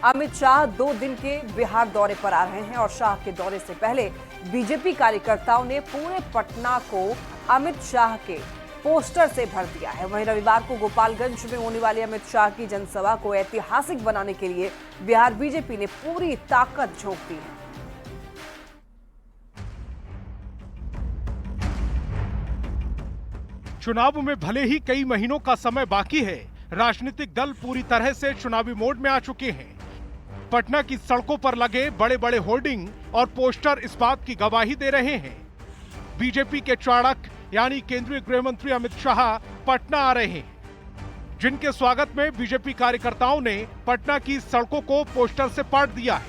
अमित शाह 2 दिन के बिहार दौरे पर आ रहे हैं और शाह के दौरे से पहले बीजेपी कार्यकर्ताओं ने पूरे पटना को अमित शाह के पोस्टर से भर दिया है। वहीं रविवार को गोपालगंज में होने वाली अमित शाह की जनसभा को ऐतिहासिक बनाने के लिए बिहार बीजेपी ने पूरी ताकत झोंक दी है। चुनाव में भले ही कई महीनों का समय बाकी है, राजनीतिक दल पूरी तरह से चुनावी मोड में आ चुके हैं। पटना की सड़कों पर लगे बड़े बड़े होर्डिंग और पोस्टर इस बात की गवाही दे रहे हैं। बीजेपी के चाणक्य यानी केंद्रीय गृह मंत्री अमित शाह पटना आ रहे हैं, जिनके स्वागत में बीजेपी कार्यकर्ताओं ने पटना की सड़कों को पोस्टर से पाट दिया है।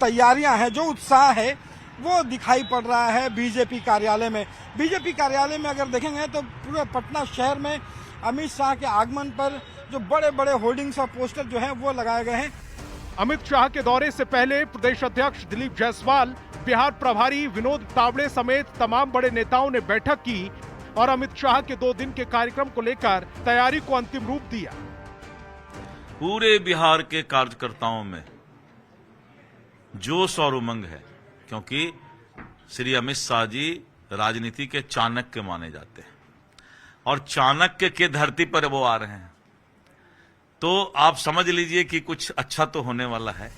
तैयारियां हैं, जो उत्साह है वो दिखाई पड़ रहा है बीजेपी कार्यालय में। बीजेपी कार्यालय में अगर देखेंगे तो पूरे पटना शहर में अमित शाह के आगमन पर जो बड़े बड़े होर्डिंग्स और पोस्टर जो हैं वो लगाए गए हैं। अमित शाह के दौरे से पहले प्रदेश अध्यक्ष दिलीप जायसवाल, बिहार प्रभारी विनोद तावड़े समेत तमाम बड़े नेताओं ने बैठक की और अमित शाह के 2 दिन के कार्यक्रम को लेकर तैयारी को अंतिम रूप दिया। पूरे बिहार के कार्यकर्ताओं में जोश और उमंग है, क्योंकि श्री अमित शाह जी राजनीति के चाणक्य माने जाते हैं और चाणक्य के धरती पर वो आ रहे हैं, तो आप समझ लीजिए कि कुछ अच्छा तो होने वाला है।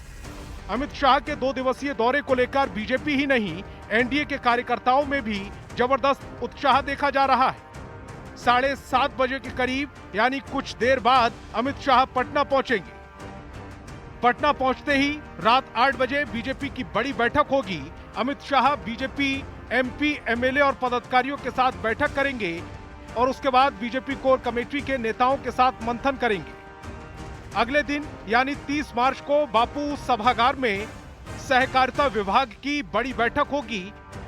अमित शाह के 2 दिवसीय दौरे को लेकर बीजेपी ही नहीं, एनडीए के कार्यकर्ताओं में भी जबरदस्त उत्साह देखा जा रहा है। 7:30 बजे के करीब यानी कुछ देर बाद अमित शाह पटना पहुंचेंगे। पटना पहुंचते ही रात 8 बजे बीजेपी की बड़ी बैठक होगी। Amit Shah BJP MP, MLA और पदाधिकारियों के साथ बैठक करेंगे और उसके बाद बीजेपी कोर कमेटी के नेताओं के साथ मंथन करेंगे। अगले दिन यानी 30 मार्च को बापू सभागार में सहकारिता विभाग की बड़ी बैठक होगी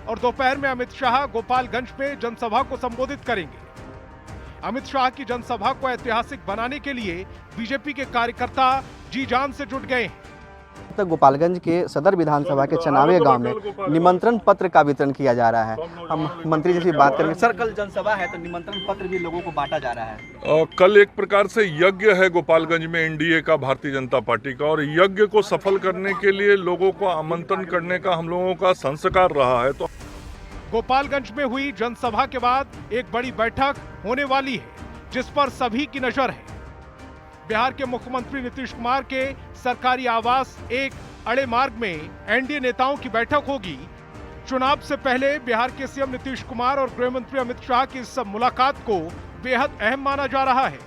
और दोपहर में अमित शाह गोपालगंज में जनसभा को संबोधित करेंगे। अमित शाह की जनसभा को ऐतिहासिक बनाने के लिए बीजेपी के कार्यकर्ता जी जान से जुट गए हैं। तक गोपालगंज के सदर विधानसभा के चनावे गांव में निमंत्रण पत्र का वितरण किया जा रहा है। हम मंत्री जी से बात करेंगे। सर, कल जनसभा है तो निमंत्रण पत्र भी लोगों को बांटा जा रहा है। कल एक प्रकार से यज्ञ है गोपालगंज में एनडीए का, भारतीय जनता पार्टी का, और यज्ञ को सफल करने के लिए लोगों को आमंत्रण करने का हम लोगों का संस्कार रहा है। तो गोपालगंज में हुई जनसभा के बाद एक बड़ी बैठक होने वाली है, जिस पर सभी की नजर है। बिहार के मुख्यमंत्री नीतीश कुमार के सरकारी आवास एक अड़े मार्ग में एनडीए नेताओं की बैठक होगी। चुनाव से पहले बिहार के सीएम नीतीश कुमार और गृह मंत्री अमित शाह की इस मुलाकात को बेहद अहम माना जा रहा है।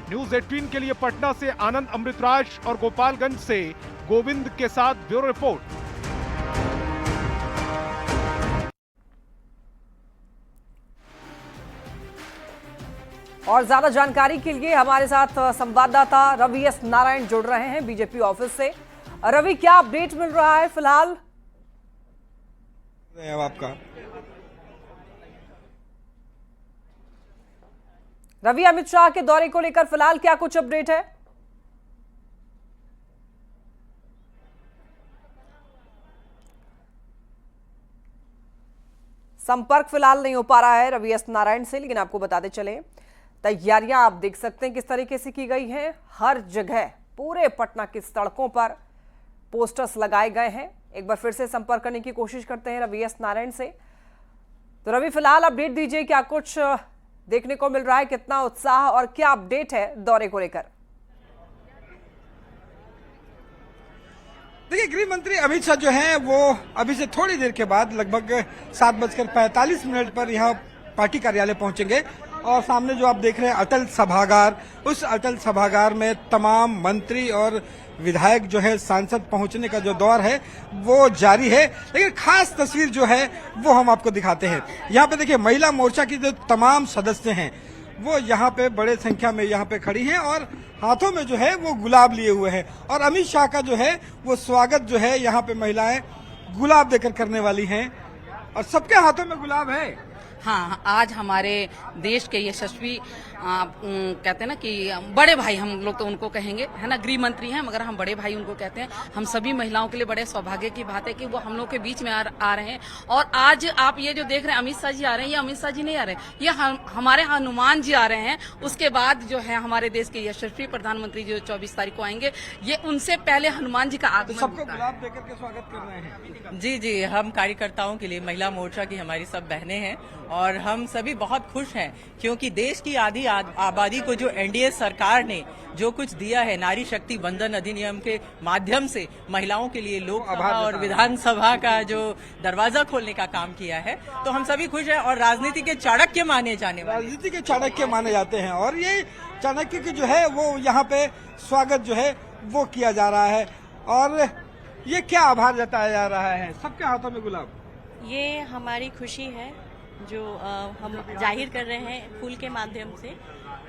न्यूज 18 के लिए पटना से आनंद अमृतराज और गोपालगंज से गोविंद के साथ ब्यूरो रिपोर्ट। और ज्यादा जानकारी के लिए हमारे साथ संवाददाता रवि एस नारायण जुड़ रहे हैं बीजेपी ऑफिस से। रवि, क्या अपडेट मिल रहा है फिलहाल? आपका रवि, अमित शाह के दौरे को लेकर फिलहाल क्या कुछ अपडेट है? संपर्क फिलहाल नहीं हो पा रहा है रवि एस नारायण से, लेकिन आपको बताते चले तैयारियां आप देख सकते हैं किस तरीके से की गई हैं। हर जगह पूरे पटना की सड़कों पर पोस्टर्स लगाए गए हैं। एक बार फिर से संपर्क करने की कोशिश करते हैं रवि एस नारायण से। तो रवि, फिलहाल अपडेट दीजिए, क्या कुछ देखने को मिल रहा है, कितना उत्साह और क्या अपडेट है दौरे को लेकर? देखिए, गृह मंत्री अमित शाह जो हैं वो अभी से थोड़ी देर के बाद लगभग 7:45 पर यहाँ पार्टी कार्यालय पहुंचेंगे और सामने जो आप देख रहे हैं अटल सभागार, उस अटल सभागार में तमाम मंत्री और विधायक जो है, सांसद पहुंचने का जो दौर है वो जारी है। लेकिन खास तस्वीर जो है वो हम आपको दिखाते हैं। यहाँ पे देखिए, महिला मोर्चा की जो तमाम सदस्य हैं वो यहाँ पे बड़े संख्या में यहाँ पे खड़ी हैं और हाथों में जो है वो गुलाब लिए हुए हैं और अमित शाह का जो है वो स्वागत जो है यहाँ पे महिलाएं गुलाब देकर करने वाली हैं और सबके हाथों में गुलाब है। हाँ, आज हमारे देश के यशस्वी कहते हैं ना कि बड़े भाई, हम लोग तो उनको कहेंगे, है ना, गृह मंत्री हैं मगर हम बड़े भाई उनको कहते हैं। हम सभी महिलाओं के लिए बड़े सौभाग्य की बात है कि वो हम लोग के बीच में आ रहे हैं। और आज आप ये जो देख रहे हैं अमित शाह जी आ रहे हैं, ये अमित शाह जी नहीं आ रहे हैं, ये हमारे हनुमान जी आ रहे हैं। उसके बाद जो है हमारे देश के यशस्वी प्रधानमंत्री जो 24 तारीख को आएंगे, ये उनसे पहले हनुमान जी का आगमन सबको होता है। गुलाब देकर के स्वागत कर रहे हैं। जी, हम कार्यकर्ताओं के लिए, महिला मोर्चा की हमारी सब बहनें हैं और हम सभी बहुत खुश हैं क्योंकि देश की आधी आबादी को जो एनडीए सरकार ने जो कुछ दिया है, नारी शक्ति वंदन अधिनियम के माध्यम से महिलाओं के लिए लोकसभा और विधानसभा का जो दरवाजा खोलने का काम किया है, तो हम सभी खुश हैं। और राजनीति के चाणक्य माने जाने वाले, राजनीति के चाणक्य माने जाते हैं और ये चाणक्य की जो है वो यहाँ पे स्वागत जो है वो किया जा रहा है। और ये क्या आभार जताया जा रहा है? सबके हाथों में गुलाब। ये हमारी खुशी है जो हम जाहिर कर रहे हैं फूल के माध्यम से।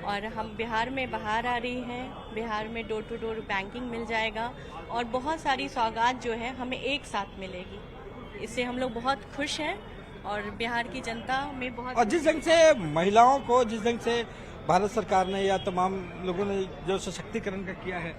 और हम बिहार में बाहर आ रही हैं, बिहार में डोर टू डोर बैंकिंग मिल जाएगा और बहुत सारी सौगात जो है हमें एक साथ मिलेगी। इससे हम लोग बहुत खुश हैं और बिहार की जनता में बहुत। और जिस ढंग से महिलाओं को, जिस ढंग से भारत सरकार ने या तमाम लोगों ने जो सशक्तिकरण का किया है,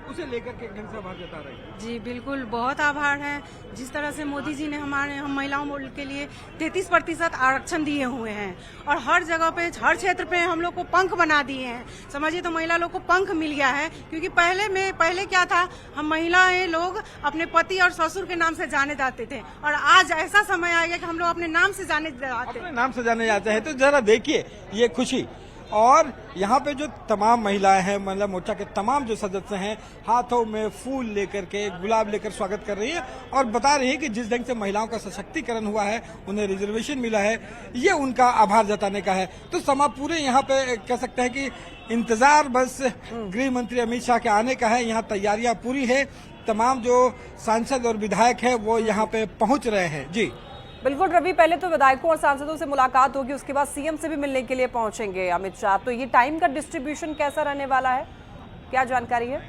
उसे लेकर के ढंग से आभार जता रहे हैं। जी बिल्कुल, बहुत आभार है। जिस तरह से मोदी जी ने हम महिलाओं के लिए 33% आरक्षण दिए हुए हैं और हर जगह पे, हर क्षेत्र पे हम लोग को पंख बना दिए हैं। समझिए तो महिला लोग को पंख मिल गया है, क्योंकि पहले क्या था, हम महिलाएं लोग अपने पति और ससुर के नाम से जाने जाते थे और आज ऐसा समय आ गया कि हम लोग अपने नाम से जाने जाते हैं। अपने नाम से जाने जाते हैं। तो जरा देखिए ये खुशी। और यहाँ पे जो तमाम महिलाएं हैं, महिला मोर्चा के तमाम जो सदस्य हैं, हाथों में फूल लेकर के, गुलाब लेकर स्वागत कर रही है और बता रही है कि जिस ढंग से महिलाओं का सशक्तिकरण हुआ है, उन्हें रिजर्वेशन मिला है, ये उनका आभार जताने का है। तो समा पूरे यहाँ पे कह सकते हैं कि इंतजार बस गृह मंत्री अमित शाह के आने का है। यहाँ तैयारियां पूरी है, तमाम जो सांसद और विधायक है वो यहाँ पे पहुंच रहे हैं। जी बिल्कुल रवि, पहले तो विधायकों और सांसदों से मुलाकात होगी, उसके बाद सीएम से भी मिलने के लिए पहुंचेंगे अमित शाह। तो ये टाइम का डिस्ट्रीब्यूशन कैसा रहने वाला है, क्या जानकारी है?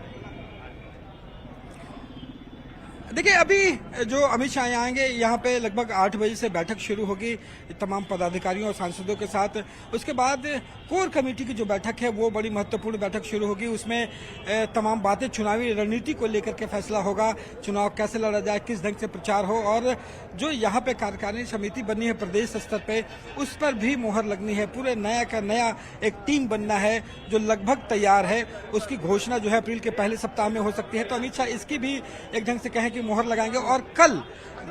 देखिए अभी जो अमित शाह आएंगे, यहाँ पे लगभग 8 बजे से बैठक शुरू होगी तमाम पदाधिकारियों और सांसदों के साथ। उसके बाद कोर कमेटी की जो बैठक है वो बड़ी महत्वपूर्ण बैठक शुरू होगी। उसमें तमाम बातें, चुनावी रणनीति को लेकर के फैसला होगा, चुनाव कैसे लड़ा जाए, किस ढंग से प्रचार हो। और जो यहाँ पे कार्यकारिणी समिति बननी है प्रदेश स्तर पे, उस पर भी मुहर लगनी है। पूरे नया का नया एक टीम बनना है जो लगभग तैयार है। उसकी घोषणा जो है अप्रैल के पहले सप्ताह में हो सकती है। तो अमित शाह इसकी भी एक ढंग से कहें कि मुहर लगाएंगे। और कल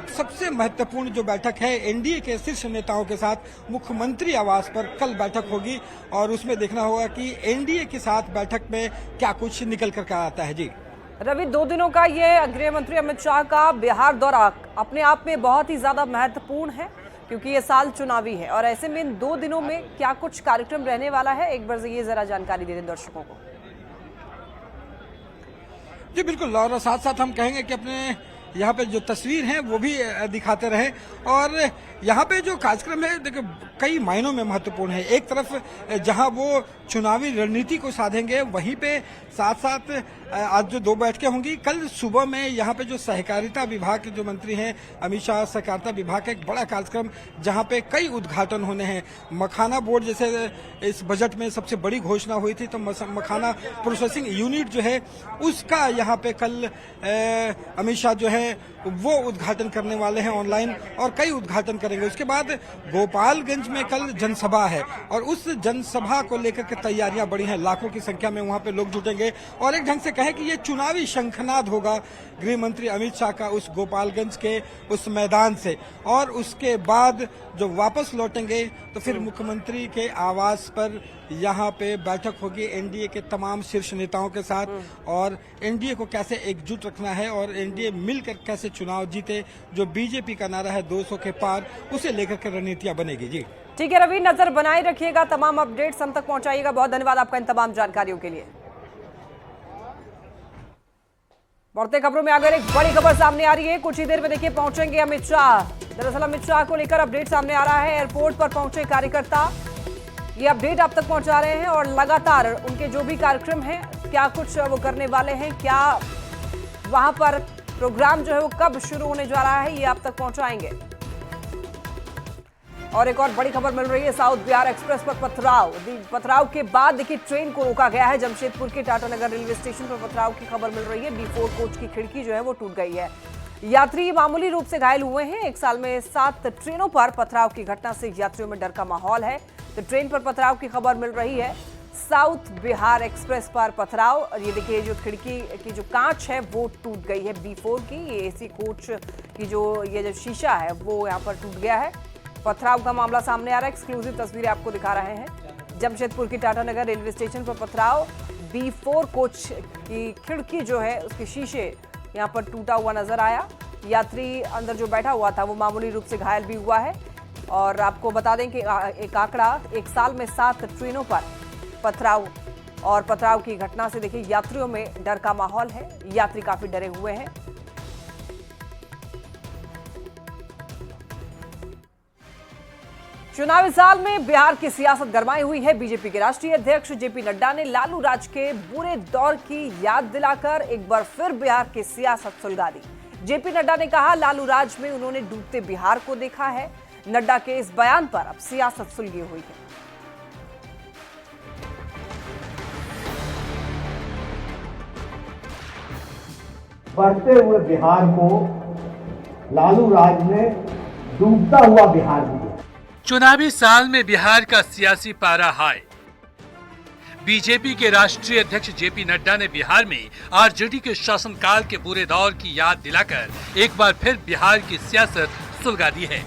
सबसे महत्वपूर्ण जो बैठक है एनडीए के शीर्ष नेताओं के साथ मुख्यमंत्री आवास पर कल बैठक होगी और उसमें देखना होगा कि एनडीए के साथ बैठक में क्या कुछ निकल कर आता है। जी रवि, 2 दिनों का ये गृह मंत्री अमित शाह का बिहार दौरा अपने आप में बहुत ही ज्यादा महत्वपूर्ण है, क्योंकि ये साल चुनावी है और ऐसे में इन 2 दिनों में क्या कुछ कार्यक्रम रहने वाला है, एक बार ये जरा जानकारी दे दें दर्शकों को। जी बिल्कुल, और साथ साथ हम कहेंगे कि अपने यहाँ पे जो तस्वीर है वो भी दिखाते रहे। और यहाँ पे जो कार्यक्रम है देखिए कई मायनों में महत्वपूर्ण है। एक तरफ जहाँ वो चुनावी रणनीति को साधेंगे, वहीं पे साथ साथ आज जो 2 बैठकें होंगी। कल सुबह में यहाँ पे जो सहकारिता विभाग के जो मंत्री हैं अमित शाह, सहकारिता विभाग का एक बड़ा कार्यक्रम जहाँ पे कई उद्घाटन होने हैं। मखाना बोर्ड जैसे इस बजट में सबसे बड़ी घोषणा हुई थी, तो मखाना प्रोसेसिंग यूनिट जो है उसका यहाँ पे कल अमित शाह जो है वो उद्घाटन करने वाले हैं ऑनलाइन, और कई उद्घाटन करेंगे। उसके बाद गोपालगंज में कल जनसभा है और उस जनसभा को लेकर के तैयारियां बड़ी हैं। लाखों की संख्या में वहां पे लोग जुटेंगे और एक ढंग से कहें कि ये चुनावी शंखनाद होगा गृह मंत्री अमित शाह का उस गोपालगंज के उस मैदान से। और उसके बाद जो वापस लौटेंगे तो फिर मुख्यमंत्री के आवास पर यहाँ पे बैठक होगी एनडीए के तमाम शीर्ष नेताओं के साथ, और एनडीए को कैसे एकजुट रखना है और एनडीए मिलकर कैसे चुनाव जीते, जो बीजेपी का नारा है 200 के पार, उसे लेकर के रणनीतियां बनेगी। जी ठीक है रवि, नजर बनाए रखिएगा, तमाम अपडेट्स हम तक पहुंचाइएगा। बहुत धन्यवाद आपका इन तमाम जानकारियों के लिए। बढ़ते खबरों में अगर एक बड़ी खबर सामने आ रही है, कुछ ही देर में देखिए पहुंचेंगे अमित शाह। दरअसल अमित शाह को लेकर अपडेट सामने आ रहा है। एयरपोर्ट पर पहुंचे कार्यकर्ता ये अपडेट आप तक पहुंचा रहे हैं और लगातार उनके जो भी कार्यक्रम हैं, क्या कुछ वो करने वाले हैं, क्या वहां पर प्रोग्राम जो है वो कब शुरू होने जा रहा है, ये आप तक पहुंचाएंगे। और एक और बड़ी खबर मिल रही है, साउथ बिहार एक्सप्रेस पर पथराव के बाद देखिए ट्रेन को रोका गया है। जमशेदपुर के टाटानगर रेलवे स्टेशन पर पथराव की खबर मिल रही है। B4 कोच की खिड़की जो है वो टूट गई है। यात्री मामूली रूप से घायल हुए हैं। एक साल में 7 ट्रेनों पर पथराव की घटना से यात्रियों में डर का माहौल है। तो ट्रेन पर पथराव की खबर मिल रही है। साउथ बिहार एक्सप्रेस पर पथराव, और ये देखिए जो खिड़की की जो कांच है वो टूट गई है B4 की। ये AC कोच की ये जो शीशा है वो यहाँ पर टूट गया है। पथराव का मामला सामने आ रहा है। एक्सक्लूसिव तस्वीरें आपको दिखा रहे हैं। जमशेदपुर की टाटानगर रेलवे स्टेशन पर पथराव, B4 कोच की खिड़की जो है उसके शीशे यहाँ पर टूटा हुआ नजर आया। यात्री अंदर जो बैठा हुआ था वो मामूली रूप से घायल भी हुआ है। और आपको बता दें कि एक आंकड़ा, एक साल में 7 ट्रेनों पर पथराव, और पथराव की घटना से देखिए यात्रियों में डर का माहौल है। यात्री काफी डरे हुए हैं। चुनावी साल में बिहार की सियासत गरमाई हुई है। बीजेपी के राष्ट्रीय अध्यक्ष JP नड्डा ने लालू राज के बुरे दौर की याद दिलाकर एक बार फिर बिहार की सियासत सुलगा दी। JP नड्डा ने कहा, लालू राज में उन्होंने डूबते बिहार को देखा है। नड्डा के इस बयान पर अब सियासत सुलगी हुई है। बढ़ते हुए बिहार को लालू राज ने डूबता हुआ बिहार दिया। चुनावी साल में बिहार का सियासी पारा हाई। बीजेपी के राष्ट्रीय अध्यक्ष JP नड्डा ने बिहार में RJD के शासनकाल के बुरे दौर की याद दिलाकर एक बार फिर बिहार की सियासत सुलगा दी है।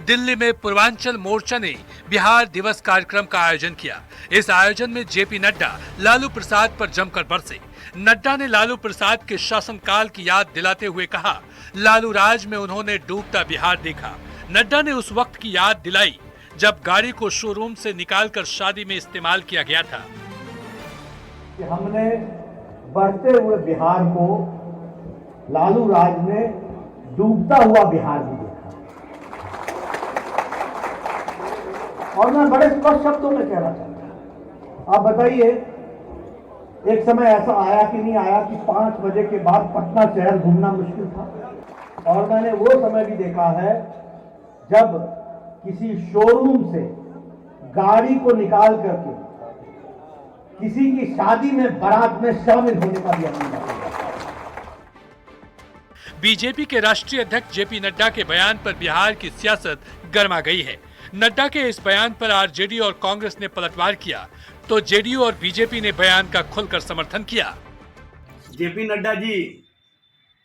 दिल्ली में पूर्वांचल मोर्चा ने बिहार दिवस कार्यक्रम का आयोजन किया। इस आयोजन में JP नड्डा लालू प्रसाद पर जमकर बरसे। नड्डा ने लालू प्रसाद के शासनकाल की याद दिलाते हुए कहा, लालू राज में उन्होंने डूबता बिहार देखा। नड्डा ने उस वक्त की याद दिलाई जब गाड़ी को शोरूम से निकालकर शादी में इस्तेमाल किया गया था। कि हमने बढ़ते हुए बिहार को लालू राज ने डूबता हुआ बिहार भी देखा। और मैं बड़े स्पष्ट शब्दों में कहना चाहता हूं, आप बताइए, एक समय ऐसा आया कि नहीं आया कि 5 बजे के बाद पटना शहर घूमना मुश्किल था। और मैंने वो समय भी देखा है जब किसी शोरूम से गाड़ी को निकाल करके किसी की शादी में बारात में शामिल होने का भी अनुभव। बीजेपी के राष्ट्रीय अध्यक्ष JP नड्डा के बयान पर बिहार की सियासत गर्मा गई है। नड्डा के इस बयान पर RJD और कांग्रेस ने पलटवार किया तो JDU और बीजेपी ने बयान का खुलकर समर्थन किया। JP नड्डा जी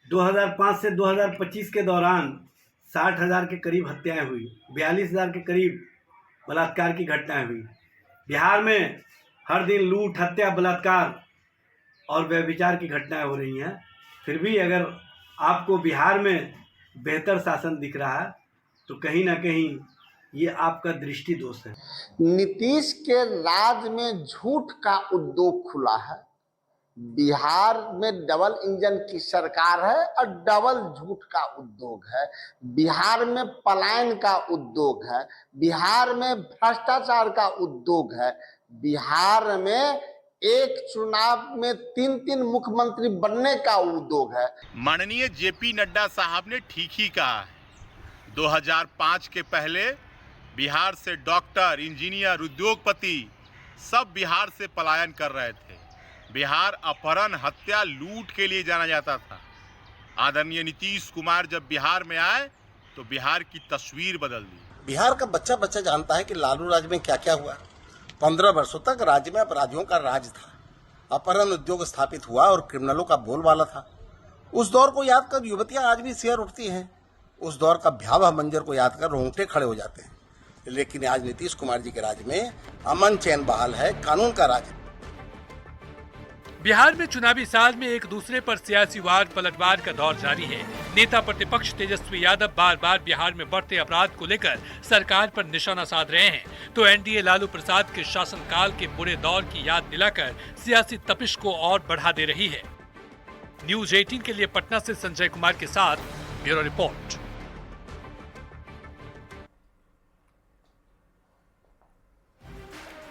2005 से 2025 के दौरान 60,000 के करीब हत्याएं हुई, 42,000 के करीब बलात्कार की घटनाएं हुई। बिहार में हर दिन लूट, हत्या, बलात्कार और व्यभिचार की घटनाएं हो रही हैं। फिर भी अगर आपको बिहार में बेहतर शासन दिख रहा है तो कहीं ना कहीं ये आपका दृष्टि दोष है। नीतीश के राज में झूठ का उद्योग खुला है। बिहार में डबल इंजन की सरकार है और डबल झूठ का उद्योग है। बिहार में पलायन का उद्योग है। बिहार में भ्रष्टाचार का उद्योग है। बिहार में एक चुनाव में 3 मुख्यमंत्री बनने का उद्योग है। माननीय JP नड्डा साहब ने ठीक ही कहा है। 2005 के पहले बिहार से डॉक्टर, इंजीनियर, उद्योगपति सब बिहार से पलायन कर रहे थे। बिहार अपहरण, हत्या, लूट के लिए जाना जाता था। आदरणीय नीतीश कुमार जब बिहार में आए तो बिहार की तस्वीर बदल दी। बिहार का बच्चा बच्चा जानता है कि लालू राज में क्या क्या हुआ। 15 वर्षों तक राज्य में अपराधियों का राज था। अपहरण उद्योग स्थापित हुआ और क्रिमिनलों का बोलबाला था। उस दौर को याद कर युवतियां आज भी सिर उठती हैं। उस दौर का भयावह मंजर को याद कर रोंगटे खड़े हो जाते हैं। लेकिन आज नीतीश कुमार जी के राज में अमन चैन बहाल है, कानून का राज। बिहार में चुनावी साल में एक दूसरे पर सियासी वार पलटवार का दौर जारी है। नेता प्रतिपक्ष तेजस्वी यादव बार बार बिहार में बढ़ते अपराध को लेकर सरकार पर निशाना साध रहे हैं, तो एनडीए लालू प्रसाद के शासनकाल के बुरे दौर की याद दिलाकर सियासी तपिश को और बढ़ा दे रही है। न्यूज 18 के लिए पटना से संजय कुमार के साथ ब्यूरो रिपोर्ट।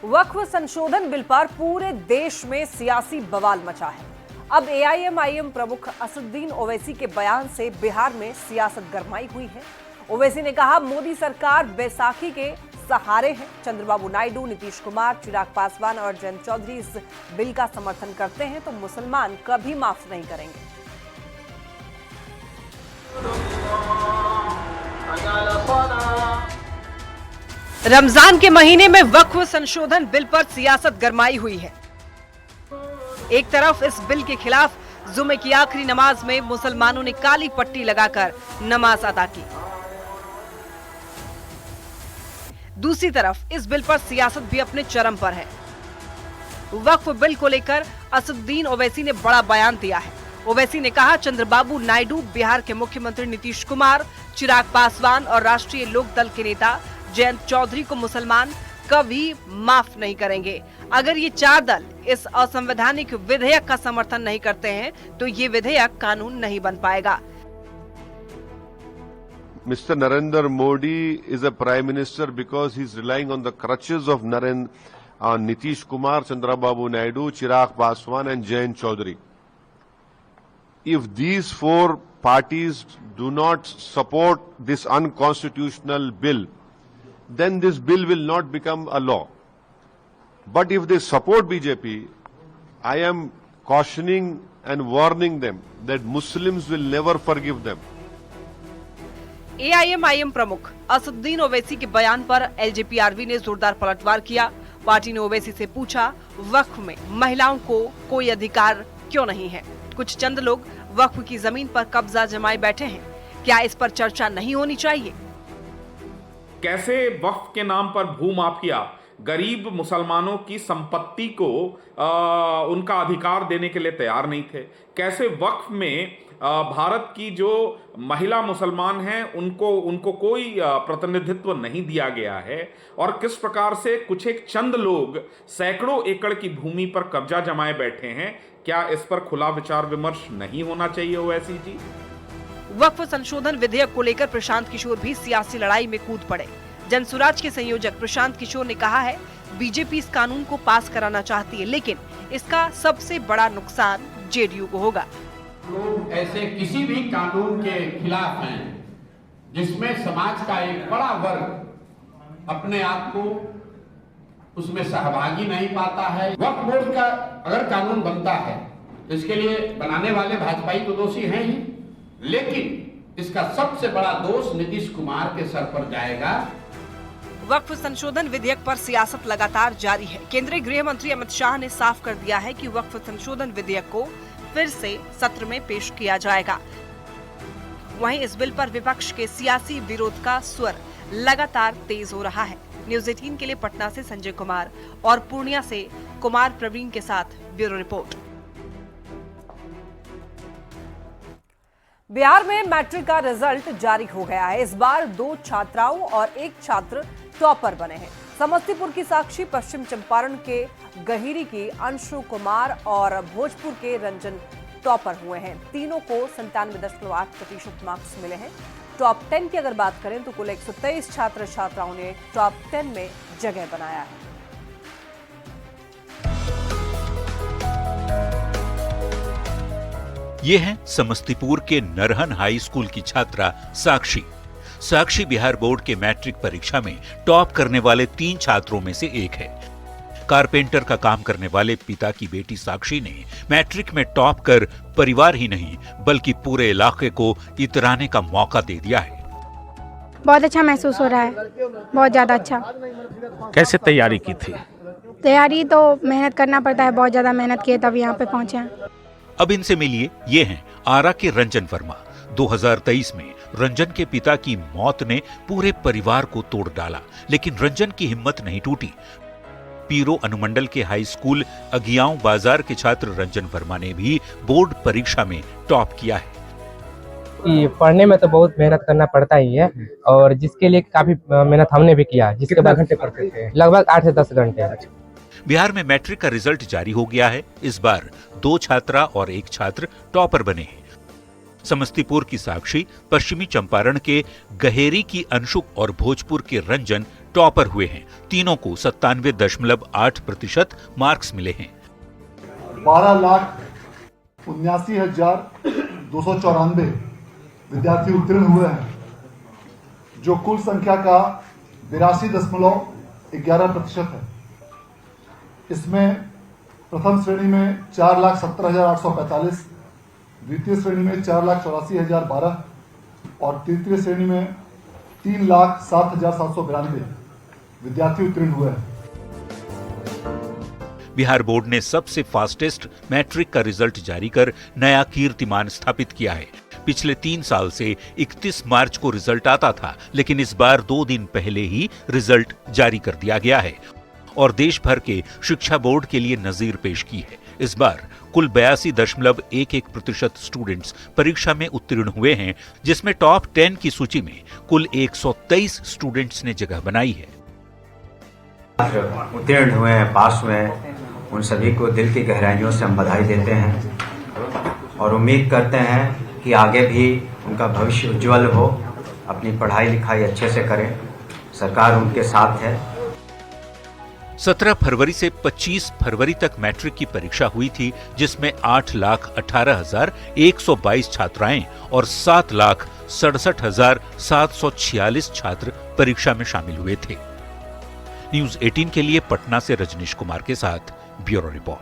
वक्फ संशोधन बिल पर पूरे देश में सियासी बवाल मचा है। अब AIMIM प्रमुख असदुद्दीन ओवैसी के बयान से बिहार में सियासत गरमाई हुई है। ओवैसी ने कहा, मोदी सरकार बैसाखी के सहारे हैं। चंद्रबाबू नायडू, नीतीश कुमार, चिराग पासवान और जयंत चौधरी इस बिल का समर्थन करते हैं तो मुसलमान कभी माफ नहीं करेंगे। रमजान के महीने में वक्फ संशोधन बिल पर सियासत गरमाई हुई है। एक तरफ इस बिल के खिलाफ जुमे की आखिरी नमाज में मुसलमानों ने काली पट्टी लगाकर नमाज अदा की। दूसरी तरफ इस बिल पर सियासत भी अपने चरम पर है। वक्फ बिल को लेकर असदुद्दीन ओवैसी ने बड़ा बयान दिया है। ओवैसी ने कहा, चंद्रबाबू नायडू, बिहार के मुख्यमंत्री नीतीश कुमार, चिराग पासवान और राष्ट्रीय लोक दल के नेता जयंत चौधरी को मुसलमान कभी माफ नहीं करेंगे। अगर ये चार दल इस असंवैधानिक विधेयक का समर्थन नहीं करते हैं तो ये विधेयक कानून नहीं बन पाएगा। Mr. Narendra Modi is a prime minister because he's relying on the crutches of Nitish Kumar, Chandrababu Naidu, Chirag Paswan and Jayant Chaudhary. If these four parties do not support this unconstitutional bill, then this bill will not become a law. But if they support BJP, I am cautioning and warning them that Muslims will never forgive them. AIM प्रमुख असदुद्दीन ओवैसी के बयान पर LJP-RV ने जोरदार पलटवार किया। Party ने ओवैसी से पूछा, वक्फ में महिलाओं को कोई अधिकार क्यों नहीं है? कुछ चंद लोग वक्फ की जमीन पर कब्जा जमाए बैठे हैं, क्या इस पर चर्चा नहीं होनी चाहिए? कैसे वक्फ के नाम पर भूमाफिया गरीब मुसलमानों की संपत्ति को उनका अधिकार देने के लिए तैयार नहीं थे? कैसे वक्फ में भारत की जो महिला मुसलमान हैं उनको कोई प्रतिनिधित्व नहीं दिया गया है? और किस प्रकार से कुछ एक चंद लोग सैकड़ों एकड़ की भूमि पर कब्जा जमाए बैठे हैं? क्या इस पर खुला विचार विमर्श नहीं होना चाहिए ओवैसी जी? वक्फ संशोधन विधेयक को लेकर प्रशांत किशोर भी सियासी लड़ाई में कूद पड़े। जनसुराज के संयोजक प्रशांत किशोर ने कहा है, बीजेपी इस कानून को पास कराना चाहती है, लेकिन इसका सबसे बड़ा नुकसान जेडीयू को होगा। लोग ऐसे किसी भी कानून के खिलाफ हैं जिसमें समाज का एक बड़ा वर्ग अपने आप को उसमें सहभागी नहीं पाता है। वक्फ बोर्ड का अगर कानून बनता है तो इसके लिए बनाने वाले भाजपाई तो दोषी हैं ही, लेकिन इसका सबसे बड़ा दोष नीतीश कुमार के सर पर जाएगा। वक्फ संशोधन विधेयक पर सियासत लगातार जारी है। केंद्रीय गृह मंत्री अमित शाह ने साफ कर दिया है कि वक्फ संशोधन विधेयक को फिर से सत्र में पेश किया जाएगा। वहीं इस बिल पर विपक्ष के सियासी विरोध का स्वर लगातार तेज हो रहा है। न्यूज़ 18 के लिए पटना से संजय कुमार और पूर्णिया से कुमार प्रवीण के साथ ब्यूरो रिपोर्ट। बिहार में मैट्रिक का रिजल्ट जारी हो गया है। इस बार 2 छात्राओं और 1 छात्र टॉपर बने हैं। समस्तीपुर की साक्षी, पश्चिम चंपारण के गहिरी की अंशु कुमार और भोजपुर के रंजन टॉपर हुए हैं। तीनों को 97.8% मार्क्स मिले हैं। टॉप 10 की अगर बात करें तो कुल 123 छात्र छात्राओं ने टॉप 10 में जगह बनाया है। ये है समस्तीपुर के नरहन हाई स्कूल की छात्रा साक्षी। साक्षी बिहार बोर्ड के मैट्रिक परीक्षा में टॉप करने वाले 3 छात्रों में से एक है। कारपेंटर का काम करने वाले पिता की बेटी साक्षी ने मैट्रिक में टॉप कर परिवार ही नहीं बल्कि पूरे इलाके को इतराने का मौका दे दिया है। बहुत अच्छा महसूस हो रहा है, बहुत ज्यादा अच्छा। कैसे तैयारी की थी? तैयारी तो मेहनत करना पड़ता है, बहुत ज्यादा मेहनत किए तब यहाँ पे पहुँचे हैं। अब इनसे मिलिए, ये हैं आरा के रंजन वर्मा। 2023 में रंजन के पिता की मौत ने पूरे परिवार को तोड़ डाला, लेकिन रंजन की हिम्मत नहीं टूटी। पीरो अनुमंडल के हाई स्कूल अगियाओं बाजार के छात्र रंजन वर्मा ने भी बोर्ड परीक्षा में टॉप किया है। पढ़ने में तो बहुत मेहनत करना पड़ता ही है और जिसके लिए काफी मेहनत हमने भी किया। जिसके बाद घंटे पढ़ते थे? लगभग 8 से 10 घंटे। बिहार में मैट्रिक का रिजल्ट जारी हो गया है। इस बार 2 छात्रा और 1 छात्र टॉपर बने हैं। समस्तीपुर की साक्षी, पश्चिमी चंपारण के गहेरी की अंशुक और भोजपुर के रंजन टॉपर हुए हैं। तीनों को 97.8% मार्क्स मिले हैं। 12,79,294 विद्यार्थी उत्तीर्ण हुए हैं। जो कुल संख्या का 82.11% है। इसमें प्रथम श्रेणी में 4,70,845, द्वितीय श्रेणी में 4,84,012 और तृतीय श्रेणी में 3,07,792 विद्यार्थी उत्तीर्ण हुए हैं। बिहार बोर्ड ने सबसे फास्टेस्ट मैट्रिक का रिजल्ट जारी कर नया कीर्तिमान स्थापित किया है। पिछले 3 साल से 31 मार्च को रिजल्ट आता था, लेकिन इस बार 2 दिन पहले ही रिजल्ट जारी कर दिया गया है और देश भर के शिक्षा बोर्ड के लिए नजीर पेश की है। इस बार कुल 82.11% स्टूडेंट्स परीक्षा में उत्तीर्ण हुए हैं, जिसमें टॉप 10 की सूची में कुल 123 स्टूडेंट्स ने जगह बनाई है। उत्तीर्ण हुए हैं, पास हुए हैं, उन सभी को दिल की गहराइयों से हम बधाई देते हैं और उम्मीद करते हैं कि आगे भी उनका भविष्य उज्जवल हो, अपनी पढ़ाई लिखाई अच्छे से करें, सरकार उनके साथ है। 17 फरवरी से 25 फरवरी तक मैट्रिक की परीक्षा हुई थी, जिसमें 8,18,122 छात्राएं और 7,67,746 छात्र परीक्षा में शामिल हुए थे। न्यूज 18 के लिए पटना से रजनीश कुमार के साथ ब्यूरो रिपोर्ट।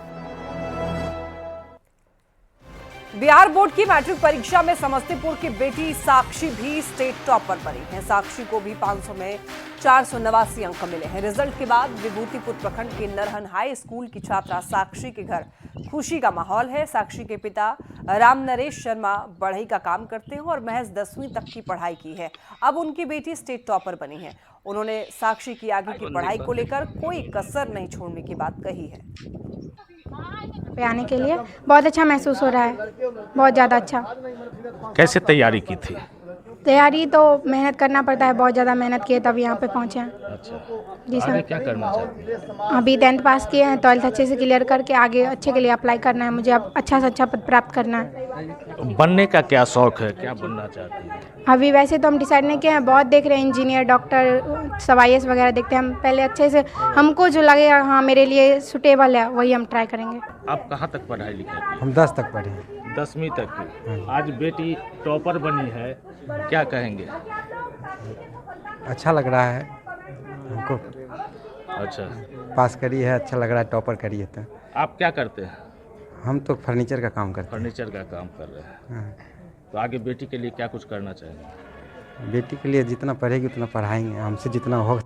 बिहार बोर्ड की मैट्रिक परीक्षा में समस्तीपुर की बेटी साक्षी भी स्टेट टॉपर बनी है। साक्षी को भी 500 में 489 अंक मिले हैं। रिजल्ट के बाद विभूतिपुर प्रखंड के नरहन हाई स्कूल की छात्रा साक्षी के घर खुशी का माहौल है। साक्षी के पिता राम नरेश शर्मा बढ़ई का काम करते हैं और महज 10वीं तक की पढ़ाई की है। अब उनकी बेटी स्टेट टॉपर बनी है। उन्होंने साक्षी की आगे की पढ़ाई को लेकर कोई कसर नहीं छोड़ने की बात कही है। पे आने के लिए बहुत अच्छा महसूस हो रहा है, बहुत ज़्यादा अच्छा। कैसे तैयारी की थी? तैयारी तो मेहनत करना पड़ता है, बहुत ज़्यादा मेहनत किए तब यहाँ पे पहुँचे हैं। अच्छा, जी सर। आगे क्या करना चाहते हैं? अभी 10th पास किए हैं, 12th अच्छे से क्लियर करके आगे अच्छे के लिए अप्लाई करना है। मुझे अब अच्छा से अच्छा पद प्राप्त करना है। बनने का क्या शौक है, क्या बनना चाहती हैं? अभी वैसे तो हम डिसाइड नहीं किए हैं, बहुत देख रहे हैं, इंजीनियर, डॉक्टर, सब IAS वगैरह देखते हैं। हम पहले अच्छे से हमको जो लगेगा हाँ मेरे लिए सुटेबल है वही हम ट्राई करेंगे। आप कहाँ तक पढ़ाई लिखाई की? हम 10 तक पढ़े हैं। 10वीं तक की। आज बेटी टॉपर बनी है, क्या कहेंगे? अच्छा लग रहा है हमको। अच्छा, पास करी है, अच्छा लग रहा है, टॉपर करी है। तो आप क्या करते हैं? हम तो फर्नीचर का काम करते हैं। फर्नीचर का काम कर रहे हैं। तो आगे बेटी के लिए क्या कुछ करना चाहेंगे? बेटी के लिए जितना पढ़ेगी उतना पढ़ाएंगे, हमसे जितना होगा।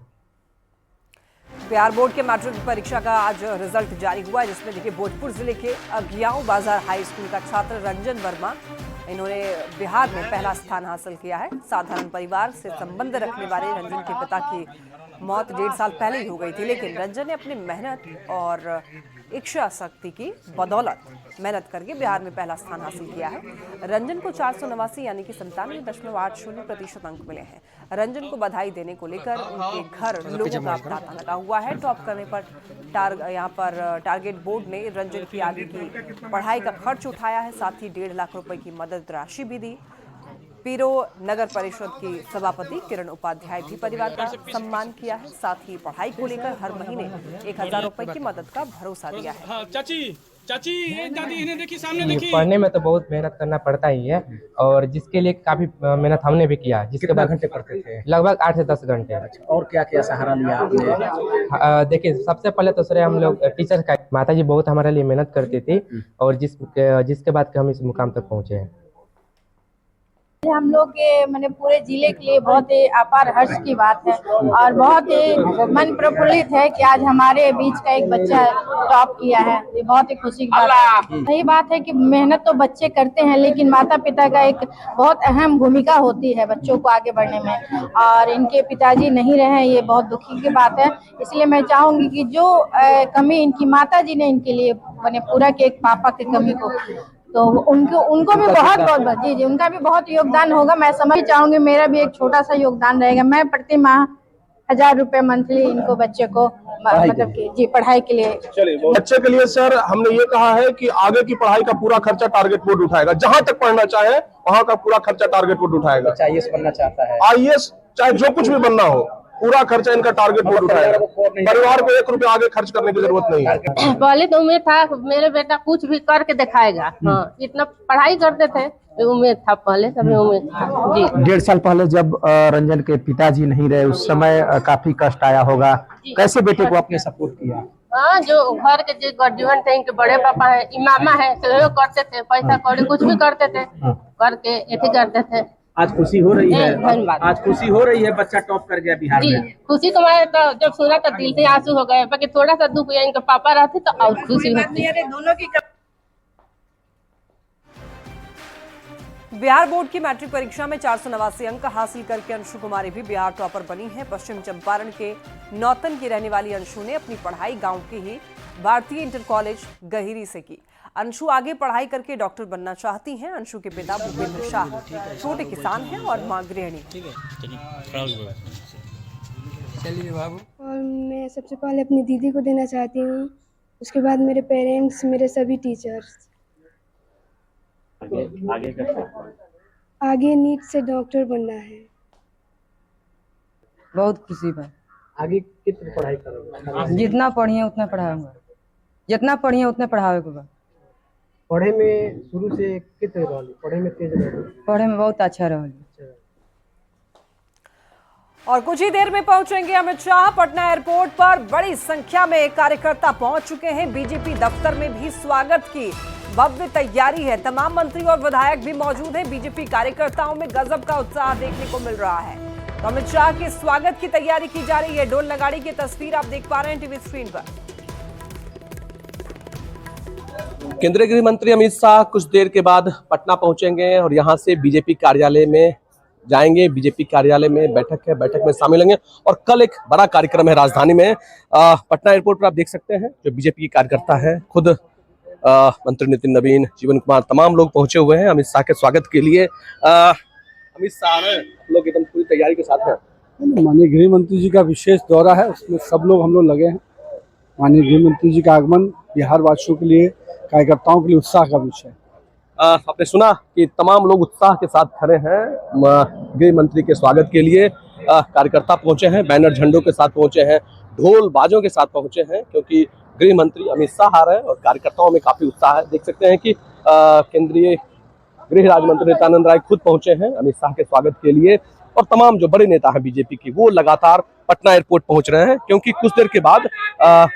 बिहार बोर्ड के मैट्रिक परीक्षा का आज रिजल्ट जारी हुआ है, जिसमें देखिए भोजपुर जिले के अगियाऊ बाजार हाई स्कूल का छात्र रंजन वर्मा, इन्होंने बिहार में पहला स्थान हासिल किया है। साधारण परिवार से संबंध रखने वाले रंजन के पिता की मौत 1.5 साल पहले ही हो गई थी, लेकिन रंजन ने अपनी मेहनत और इच्छा शक्ति की बदौलत मेहनत करके बिहार में पहला स्थान हासिल किया है। रंजन को 489 यानी कि 97.80% अंक मिले हैं। रंजन को बधाई देने को लेकर उनके घर लोगों का तांता लगा हुआ है। टॉप करने पर यहाँ पर टारगेट बोर्ड ने रंजन की आगे की पढ़ाई का खर्च उठाया है, साथ ही 1.5 लाख रुपए की मदद राशि भी दी। पीरो नगर परिषद की सभापति किरण उपाध्याय भी परिवार का सम्मान किया है, साथ ही पढ़ाई को लेकर हर महीने 1000 रुपए की मदद का भरोसा दिया है। चाची दादी इन्हें देखिए, सामने देखिए। पढ़ने में तो बहुत मेहनत करना पड़ता ही है और जिसके लिए काफी मेहनत हमने भी किया। जिसके बाद घंटे पढ़ते थे? लगभग 8 से 10 घंटे। और क्या क्या सहारा लिया आपने? देखिए, सबसे पहले तो सर हम लोग टीचर का, माताजी बहुत हमारे लिए मेहनत करती थी और जिसके बाद हम इस मुकाम तक पहुँचे हैं। हम लोग के मैंने पूरे जिले के लिए बहुत ही अपार हर्ष की बात है और बहुत ही मन प्रफुल्लित है कि आज हमारे बीच का एक बच्चा टॉप किया है। ये बहुत ही खुशी की बात है। सही बात है कि मेहनत तो बच्चे करते हैं, लेकिन माता पिता का एक बहुत अहम भूमिका होती है बच्चों को आगे बढ़ने में, और इनके पिताजी नहीं रहे, ये बहुत दुखी की बात है। इसलिए मैं चाहूंगी कि जो कमी इनकी माता जी ने इनके लिए मैंने पूरा किया, एक पापा की कमी को, तो उनको भी बहुत जी उनका भी बहुत योगदान होगा। मैं समझ चाहूंगी मेरा भी एक छोटा सा योगदान रहेगा। मैं प्रति माह 1000 रुपए मंथली इनको बच्चे को मतलब कि जी पढ़ाई के लिए। चलिए, बच्चे के लिए सर हमने ये कहा है कि आगे की पढ़ाई का पूरा खर्चा टारगेट बोर्ड उठाएगा। जहां तक पढ़ना चाहे वहां का पूरा खर्चा टारगेट बोर्ड उठाएगा। IAS बनना चाहता है, IAS चाहे जो कुछ भी बनना हो, पूरा खर्चा इनका टारगेट बोर्ड उठाएगा। परिवार को 1 रुपया आगे खर्च करने की जरूरत नहीं है। पहले तो उम्मीद था मेरे बेटा कुछ भी करके दिखाएगा। हाँ, इतना पढ़ाई करते थे तो उम्मीद था, पहले तभी उम्मीद था जी। 1.5 साल पहले जब रंजन के पिताजी नहीं रहे, उस समय काफी कष्ट आया होगा। कैसे बेटे को आपने सपोर्ट किया? हाँ, जो घर के जो गार्जियन थे, इनके बड़े पापा है, इमामा है, सहयोग करते थे, पैसा कौड़ी कुछ भी करते थे, करके ऐसे करते थे। आज खुशी हो रही है, धन्यवाद। आज खुशी हो रही है, बच्चा टॉप कर गया बिहार जी, में। खुशी तो हमारे तो जब सुना तो दिल से आंसू हो गए, बाकी थोड़ा सा दुख हुआ, इनके पापा रहते तो और खुशी होती। दोनों की बिहार बोर्ड की मैट्रिक परीक्षा में 489 अंक हासिल करके अंशु कुमारी भी बिहार टॉपर बनी है। पश्चिम चंपारण के नौतन की रहने वाली अंशु ने अपनी पढ़ाई गांव के ही भारतीय इंटर कॉलेज गहिरी से की। अंशु आगे पढ़ाई करके डॉक्टर बनना चाहती हैं। अंशु के पिता भूपेंद्र शाह छोटे किसान हैं और मां गृहिणी। और मैं सबसे पहले अपनी दीदी को देना चाहती हूँ, उसके बाद मेरे पेरेंट्स, मेरे सभी टीचर्स। आगे नीट से डॉक्टर बनना है। बहुत खुशी बा। आगे कितनी पढ़ाई करोगे? जितना पढ़िए उतना पढ़ाऊंगा, जितना पढ़िए उतना पढ़ाऊंगा। पढ़े में शुरू से कितने रही? पढ़े में तेज रही? पढ़े में बहुत अच्छा रही। और कुछ ही देर में पहुंचेंगे अमित शाह। पटना एयरपोर्ट पर बड़ी संख्या में कार्यकर्ता पहुंच चुके हैं। बीजेपी दफ्तर में भी स्वागत की भव्य तैयारी है। तमाम मंत्री और विधायक भी मौजूद हैं। बीजेपी कार्यकर्ताओं में गजब का उत्साह देखने को मिल रहा है। तो अमित शाह के स्वागत की तैयारी की जा रही है। ढोल नगाड़ी की तस्वीर आप देख पा रहे हैं टीवी स्क्रीन पर। केंद्रीय गृह मंत्री अमित शाह कुछ देर के बाद पटना पहुंचेंगे और यहां से बीजेपी कार्यालय में जाएंगे। बीजेपी कार्यालय में बैठक है, बैठक में शामिल होंगे और कल एक बड़ा कार्यक्रम है राजधानी में। पटना एयरपोर्ट पर आप देख सकते हैं जो बीजेपी के कार्यकर्ता है, खुद मंत्री नितिन नवीन, जीवन कुमार, तमाम लोग पहुंचे हुए हैं अमित शाह के स्वागत के लिए। अमित शाह लोग एकदम पूरी तैयारी के साथ हैं। माननीय गृह मंत्री जी का विशेष दौरा है, उसमें सब लोग हम लोग लगे हैं। माननीय गृह मंत्री जी का आगमन बिहार वासियों के लिए, कार्यकर्ताओं के लिए उत्साह का विषय है। आपने सुना कि तमाम लोग उत्साह के साथ खड़े हैं गृह मंत्री के स्वागत के लिए। कार्यकर्ता पहुंचे हैं, बैनर झंडों के साथ पहुंचे हैं, ढोल बाजों के साथ पहुंचे हैं, क्योंकि गृह मंत्री अमित शाह आ रहे हैं और कार्यकर्ताओं में काफी उत्साह है। देख सकते हैं कि केंद्रीय गृह राज्य मंत्री नित्यानंद राय खुद पहुंचे हैं अमित शाह के स्वागत के लिए और तमाम जो बड़े नेता हैं बीजेपी की वो लगातार पटना एयरपोर्ट पहुंच रहे हैं, क्योंकि कुछ देर के बाद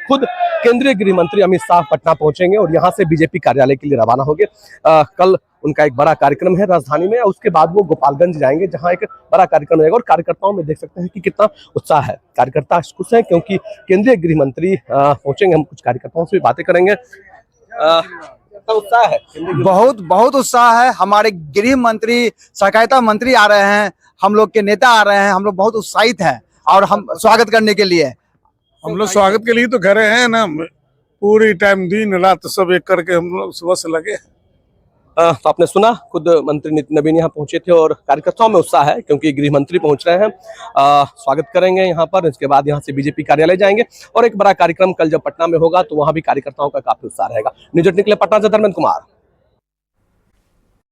खुद केंद्रीय गृह मंत्री अमित शाह पटना पहुंचेंगे और यहां से बीजेपी कार्यालय के लिए रवाना होंगे। कल उनका एक बड़ा कार्यक्रम है राजधानी में और उसके बाद वो गोपालगंज जाएंगे जहां एक बड़ा कार्यक्रम रहेगा और कार्यकर्ताओं में देख सकते हैं कि कितना उत्साह है। कार्यकर्ता खुश हैं क्योंकि केंद्रीय गृह मंत्री पहुंचेंगे। हम कुछ कार्यकर्ताओं से भी बातें करेंगे। उत्साह है, बहुत बहुत उत्साह है। हमारे गृह मंत्री, सहकारिता मंत्री आ रहे हैं, हम लोग के नेता आ रहे हैं, हम लोग बहुत उत्साहित हैं और हम स्वागत करने के लिए। हम लोग स्वागत के लिए तो घरे हैं ना, पूरी टाइम दिन रात सब एक करके हम लोग सुबह से लगे। तो आपने सुना खुद मंत्री नितिन नवीन यहाँ पहुंचे थे और कार्यकर्ताओं में उत्साह है क्योंकि गृह मंत्री पहुंच रहे हैं। स्वागत करेंगे यहाँ पर, इसके बाद यहाँ से बीजेपी कार्यालय जाएंगे और एक बड़ा कार्यक्रम कल जब पटना में होगा तो वहां भी कार्यकर्ताओं का काफी उत्साह रहेगा। न्यूज़ 8 के लिए पटना से धर्मेंद्र कुमार।